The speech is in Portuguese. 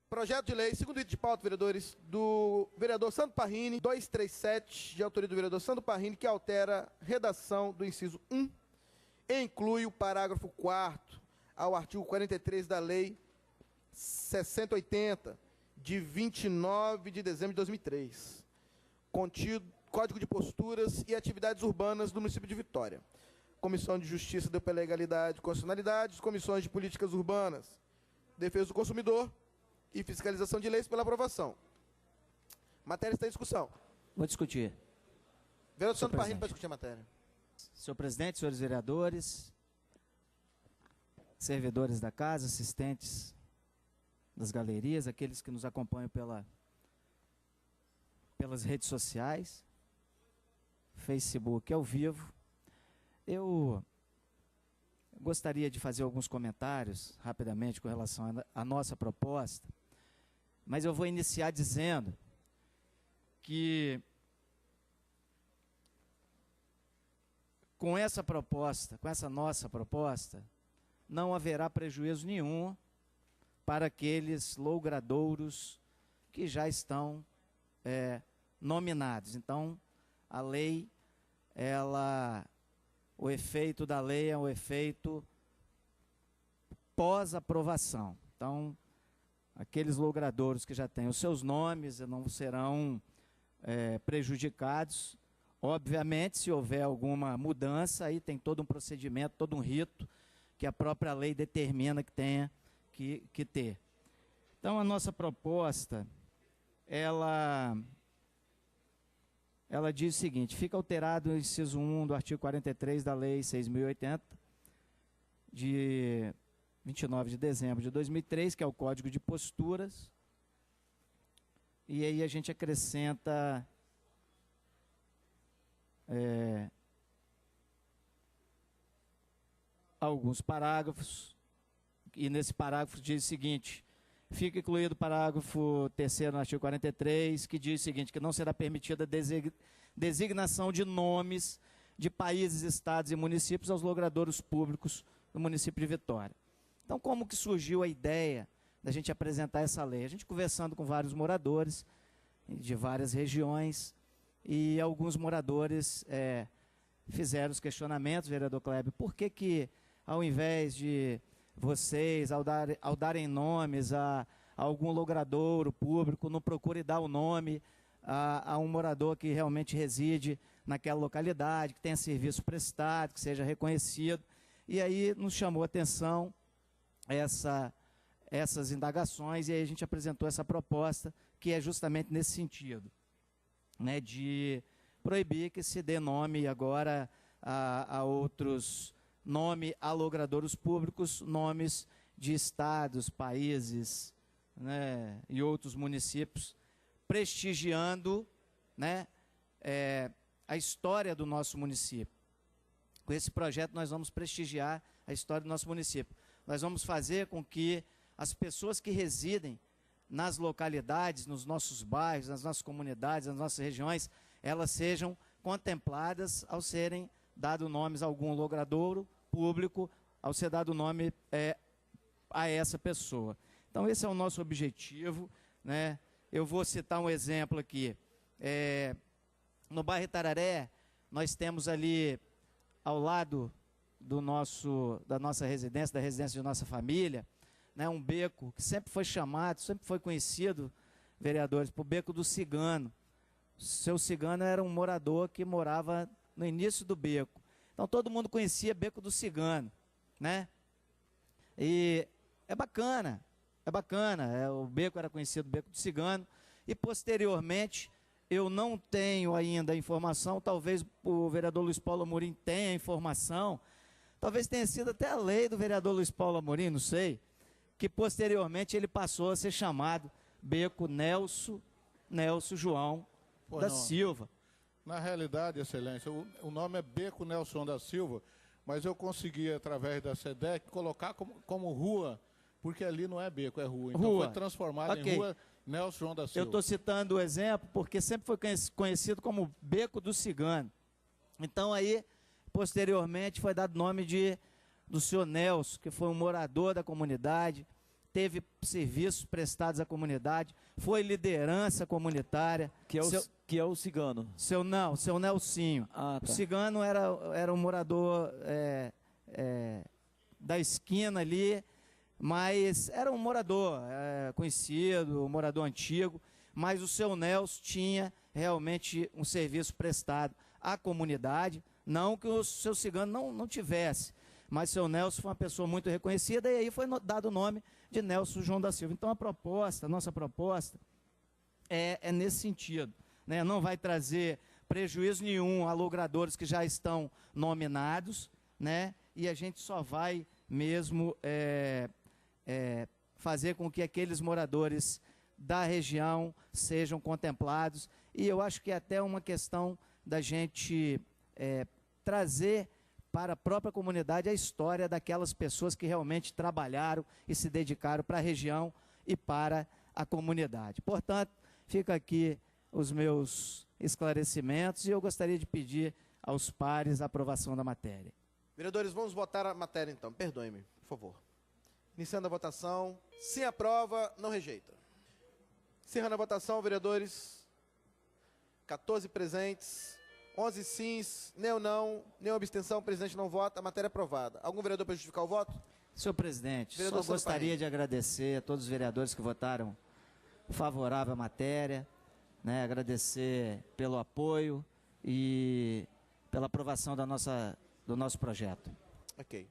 Projeto de lei, segundo item de pauta, vereadores, do vereador Sandro Parrini, 237, de autoria do vereador Sandro Parrini, que altera a redação do inciso 1 e inclui o parágrafo 4º ao artigo 43 da Lei 6080, de 29 de dezembro de 2003, contido Código de Posturas e Atividades Urbanas do município de Vitória. Comissão de Justiça deu pela Legalidade e Constitucionalidade, Comissões de Políticas Urbanas, Defesa do Consumidor e Fiscalização de Leis pela aprovação. Matéria está em discussão. Vou discutir. Vereador Sandro Parrini para discutir a matéria. Senhor presidente, senhores vereadores, servidores da casa, assistentes das galerias, aqueles que nos acompanham pelas redes sociais, Facebook ao vivo, eu gostaria de fazer alguns comentários rapidamente com relação à nossa proposta, mas eu vou iniciar dizendo que com essa proposta, com essa nossa proposta, não haverá prejuízo nenhum para aqueles logradouros que já estão nominados. Então, a lei, o efeito da lei é o efeito pós-aprovação. Então, aqueles logradouros que já têm os seus nomes não serão prejudicados. Obviamente, se houver alguma mudança, aí tem todo um procedimento, todo um rito que a própria lei determina que tenha que ter. Então, a nossa proposta, ela diz o seguinte: fica alterado o inciso 1 do artigo 43 da Lei 6.080, de 29 de dezembro de 2003, que é o Código de Posturas, e aí a gente acrescenta alguns parágrafos, e nesse parágrafo diz o seguinte: fica incluído o parágrafo 3º no artigo 43, que diz o seguinte, que não será permitida designação de nomes de países, estados e municípios aos logradouros públicos do município de Vitória. Então, como que surgiu a ideia da gente apresentar essa lei? A gente conversando com vários moradores de várias regiões, e alguns moradores fizeram os questionamentos, vereador Kleber, por que ao invés de vocês, ao darem nomes a algum logradouro público, não procure dar o nome a um morador que realmente reside naquela localidade, que tenha serviço prestado, que seja reconhecido. E aí nos chamou a atenção essas indagações, e aí a gente apresentou essa proposta, que é justamente nesse sentido, né, de proibir que se dê nome agora a outros, nome a logradouros públicos, nomes de estados, países, né, e outros municípios, prestigiando, né, a história do nosso município. Com esse projeto nós vamos prestigiar a história do nosso município. Nós vamos fazer com que as pessoas que residem nas localidades, nos nossos bairros, nas nossas comunidades, nas nossas regiões, elas sejam contempladas ao serem dado nomes a algum logradouro público, ao ser dado nome a essa pessoa. Então, esse é o nosso objetivo, né? Eu vou citar um exemplo aqui. No bairro Itararé, nós temos ali, ao lado da nossa residência, da residência de nossa família, né, um beco que sempre foi chamado, sempre foi conhecido, vereadores, por Beco do Cigano. O seu Cigano era um morador que morava no início do beco. Então, todo mundo conhecia Beco do Cigano, né? E é bacana, o beco era conhecido Beco do Cigano, e posteriormente, eu não tenho ainda a informação, talvez o vereador Luiz Paulo Amorim tenha a informação, talvez tenha sido até a lei do vereador Luiz Paulo Amorim, não sei, que posteriormente ele passou a ser chamado Beco Nelson João da Silva. Na realidade, excelência, o nome é Beco Nelson da Silva, mas eu consegui, através da SEDEC, colocar como rua, porque ali não é beco, é rua. Então foi transformado em Rua Nelson João da Silva. Eu estou citando o exemplo porque sempre foi conhecido como Beco do Cigano. Então aí, posteriormente, foi dado nome do senhor Nelson, que foi um morador da comunidade, teve serviços prestados à comunidade, foi liderança comunitária. Que é o cigano. Seu Nelsinho. Ah, tá. O cigano era um morador da esquina ali, mas era um morador conhecido, um morador antigo, mas o seu Nelson tinha realmente um serviço prestado à comunidade, não que o seu cigano não tivesse, mas seu Nelson foi uma pessoa muito reconhecida e aí foi dado o nome de Nelson João da Silva. Então a nossa proposta é nesse sentido, né? Não vai trazer prejuízo nenhum a logradores que já estão nominados, né? E a gente só vai mesmo fazer com que aqueles moradores da região sejam contemplados. E eu acho que é até uma questão da gente trazer para a própria comunidade a história daquelas pessoas que realmente trabalharam e se dedicaram para a região e para a comunidade. Portanto, fica aqui os meus esclarecimentos e eu gostaria de pedir aos pares a aprovação da matéria. Vereadores, vamos votar a matéria então. Perdoe-me, por favor. Iniciando a votação. Sim, aprova, não rejeita. Encerrando a votação, vereadores. 14 presentes, 11 sims, nenhuma abstenção, o presidente não vota, a matéria é aprovada. Algum vereador para justificar o voto? Senhor presidente, Vereador só gostaria de agradecer a todos os vereadores que votaram favorável à matéria, né, agradecer pelo apoio e pela aprovação do nosso projeto. Ok.